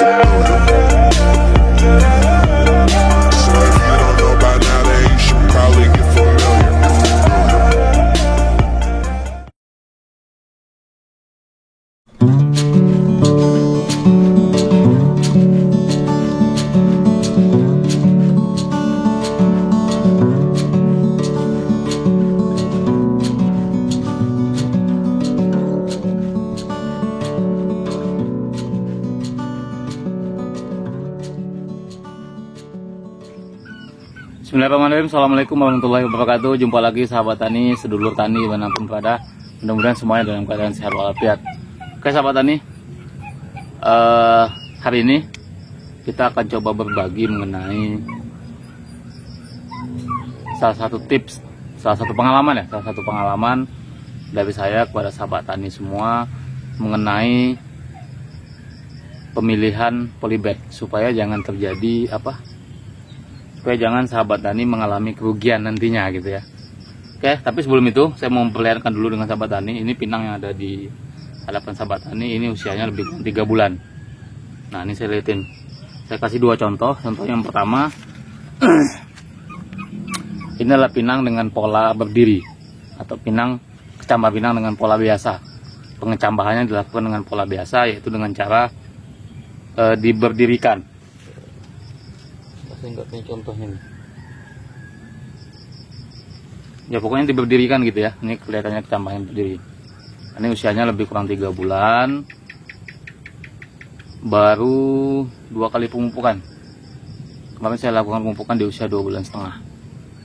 So if you don't know by now, then you should probably get familiar. Bismillahirrahmanirrahim. Assalamualaikum warahmatullahi wabarakatuh. Jumpa lagi sahabat tani, sedulur tani dimanapun berada. Mudah-mudahan semuanya dalam keadaan sehat walafiat. Oke sahabat tani, hari ini kita akan coba berbagi mengenai salah satu tips, salah satu pengalaman dari saya kepada sahabat tani semua mengenai pemilihan polybag supaya jangan terjadi supaya jangan sahabat tani mengalami kerugian nantinya gitu ya. Oke, tapi sebelum itu saya mau memperlihatkan dulu dengan sahabat tani. Ini pinang yang ada di hadapan sahabat tani, ini usianya lebih kurang 3 bulan. Nah, ini saya lihatin. Saya kasih dua contoh. Contoh yang pertama, ini adalah pinang dengan pola berdiri atau kecambah pinang dengan pola biasa. Pengecambahannya dilakukan dengan pola biasa, yaitu dengan cara diberdirikan. Saya nggak punya contohnya nih. Ya pokoknya diberdirikan gitu ya. Ini kelihatannya kecambahan berdiri. Ini usianya lebih kurang 3 bulan. Baru 2 kali pemupukan. Kemarin saya lakukan pemupukan di usia 2 bulan setengah.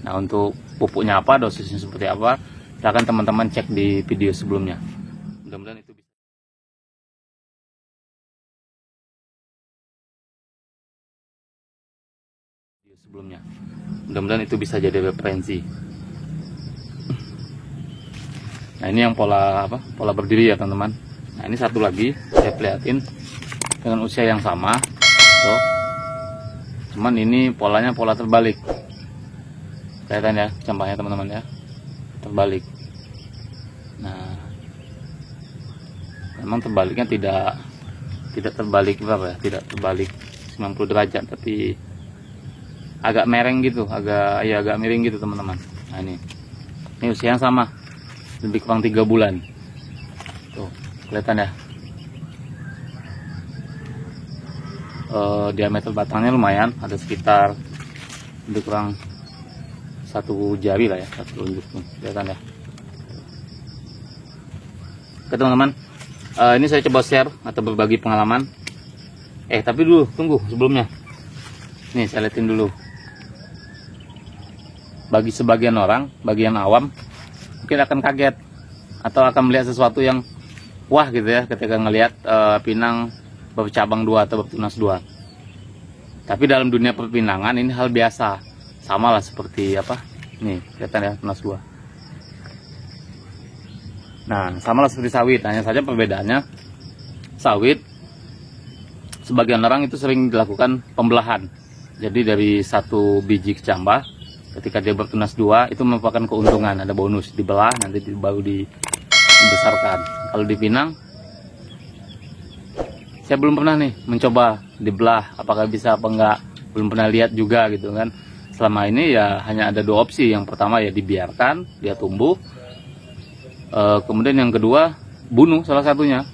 Nah, untuk pupuknya apa, dosisnya seperti apa, silahkan teman-teman cek di video sebelumnya. Mudah-mudahan itu bisa. Mudah-mudahan itu bisa jadi referensi. Nah, ini yang pola berdiri ya teman-teman. Nah, ini satu lagi saya perlihatin dengan usia yang sama. Cuman ini polanya pola terbalik. Kelihatan ya cambahnya teman-teman ya, terbalik. Nah, memang terbaliknya tidak terbalik tidak terbalik 90 derajat, tapi agak mereng gitu, agak miring gitu teman-teman. Nah, ini usia yang sama, lebih kurang 3 bulan. Tuh, kelihatan ya. Diameter batangnya lumayan, ada sekitar lebih kurang 1 jari lah ya, 1 telunjuk nih, kelihatan ya. Oke teman-teman, ini saya coba share atau berbagi pengalaman. Tapi dulu, tunggu sebelumnya. Nih saya liatin dulu. Bagi sebagian orang, bagi yang awam, mungkin akan kaget atau akan melihat sesuatu yang wah gitu ya ketika ngelihat pinang bercabang 2 atau bertunas 2. Tapi dalam dunia perpinangan ini hal biasa, sama lah seperti nih kelihatan ya, tunas 2. Nah, sama lah seperti sawit, hanya saja perbedaannya sawit sebagian orang itu sering dilakukan pembelahan. Jadi dari satu biji kecambah, ketika dia bertunas 2 itu merupakan keuntungan, ada bonus, dibelah nanti baru dibesarkan. Kalau di pinang saya belum pernah nih mencoba dibelah, apakah bisa apa enggak, belum pernah lihat juga gitu kan. Selama ini ya hanya ada 2 opsi. Yang pertama ya dibiarkan dia tumbuh, kemudian yang kedua bunuh salah satunya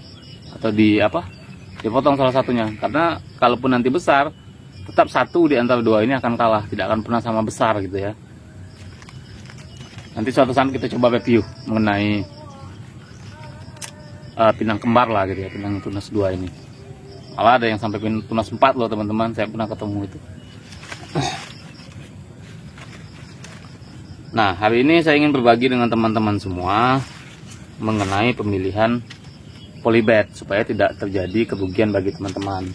atau dipotong salah satunya, karena kalaupun nanti besar tetap satu di antara 2 ini akan kalah, tidak akan pernah sama besar gitu ya. Nanti suatu saat kita coba review mengenai pinang kembar lah gitu ya, pinang tunas 2 ini. Malah ada yang sampai tunas 4 loh teman-teman, saya pernah ketemu itu. Nah, hari ini saya ingin berbagi dengan teman-teman semua mengenai pemilihan polybag supaya tidak terjadi kerugian bagi teman-teman.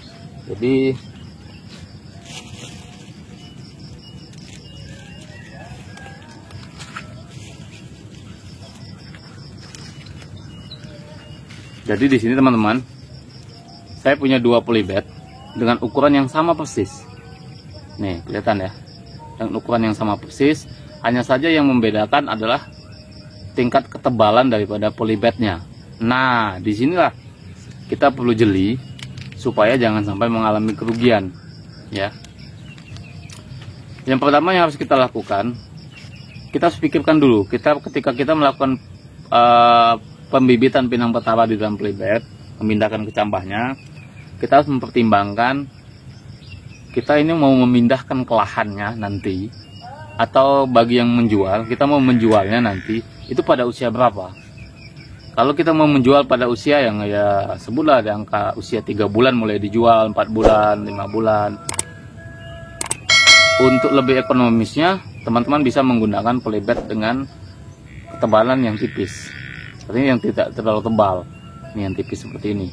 Jadi di sini teman-teman, saya punya 2 polybag dengan ukuran yang sama persis. Nih, kelihatan ya. Dengan ukuran yang sama persis, hanya saja yang membedakan adalah tingkat ketebalan daripada polybagnya. Nah, disinilah kita perlu jeli supaya jangan sampai mengalami kerugian ya. Yang pertama yang harus kita lakukan, kita harus pikirkan dulu, ketika kita melakukan pembibitan pinang petara di dalam polybed, memindahkan ke cambahnya, kita harus mempertimbangkan kita ini mau memindahkan ke lahannya nanti, atau bagi yang menjual, kita mau menjualnya nanti itu pada usia berapa. Kalau kita mau menjual pada usia yang ya sebutlah di angka usia 3 bulan mulai dijual, 4 bulan, 5 bulan. Untuk lebih ekonomisnya, teman-teman bisa menggunakan polybed dengan ketebalan yang tipis. Seperti ini, yang tidak terlalu tebal. Ini yang tipis seperti ini.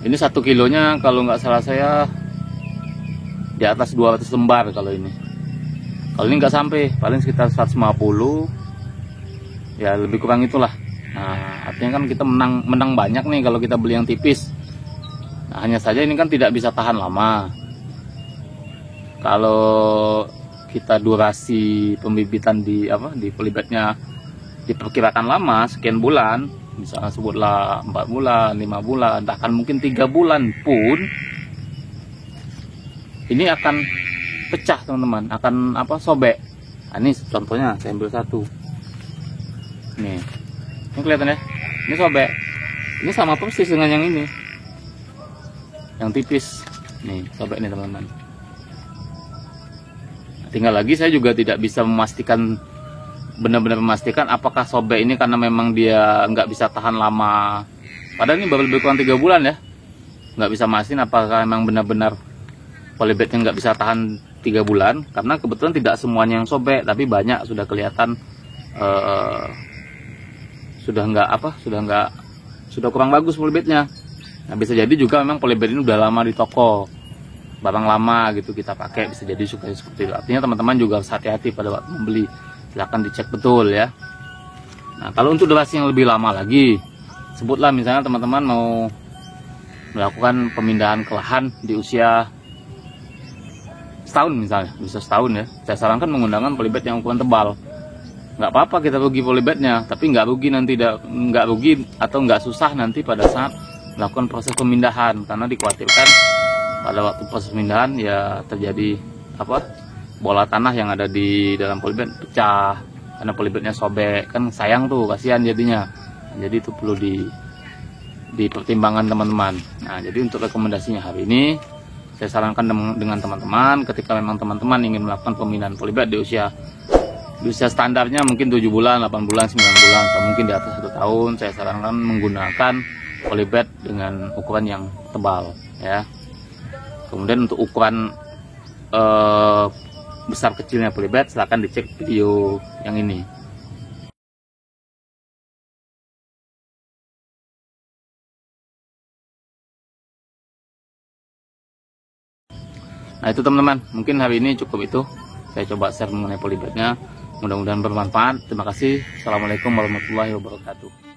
Ini 1 kilonya kalau nggak salah saya di atas 200 lembar kalau ini. Kalau ini nggak sampai, paling sekitar 150. Ya lebih kurang itulah. Nah, artinya kan kita menang banyak nih kalau kita beli yang tipis. Nah, hanya saja ini kan tidak bisa tahan lama. Kalau kita durasi pembibitan di polybednya diperkirakan lama sekian bulan, misalnya sebutlah 4 bulan, 5 bulan, bahkan mungkin 3 bulan pun ini akan pecah teman-teman, akan sobek. Nah, ini contohnya saya ambil satu. Nih, ini kelihatan ya, ini sobek. Ini sama persis dengan yang ini, yang tipis. Nih, sobek nih teman-teman. Tinggal lagi saya juga tidak bisa memastikan, benar-benar memastikan apakah sobek ini karena memang dia nggak bisa tahan lama. Padahal ini baru lebih kurang 3 bulan ya. Nggak bisa mastiin apakah memang benar-benar polybednya nggak bisa tahan 3 bulan. Karena kebetulan tidak semuanya yang sobek, tapi banyak sudah kelihatan sudah kurang bagus polybednya. Nah, bisa jadi juga memang polybed ini udah lama di toko, barang lama gitu kita pakai, bisa jadi suka seperti itu. Artinya teman-teman juga harus hati-hati pada waktu membeli, silahkan dicek betul ya. Nah, kalau untuk durasi yang lebih lama lagi, sebutlah misalnya teman-teman mau melakukan pemindahan ke lahan di usia setahun misalnya, bisa setahun ya, saya sarankan menggunakan polybed yang ukuran tebal. Nggak apa-apa kita rugi polybednya, tapi nggak rugi nanti, nggak rugi atau nggak susah nanti pada saat melakukan proses pemindahan, karena dikhawatirkan pada waktu proses pemindahan ya terjadi bola tanah yang ada di dalam polybed pecah karena polybednya sobek, kan sayang tuh, kasihan jadinya. Jadi itu perlu dipertimbangkan teman-teman. Nah, jadi untuk rekomendasinya hari ini saya sarankan dengan teman-teman, ketika memang teman-teman ingin melakukan pemindahan polybed di usia standarnya mungkin 7 bulan, 8 bulan, 9 bulan, atau mungkin di atas 1 tahun, saya sarankan menggunakan polybed dengan ukuran yang tebal ya. Kemudian untuk ukuran besar kecilnya polybed, silahkan dicek video yang ini. Nah itu teman-teman, mungkin hari ini cukup itu. Saya coba share mengenai polybednya. Mudah-mudahan bermanfaat. Terima kasih. Assalamualaikum warahmatullahi wabarakatuh.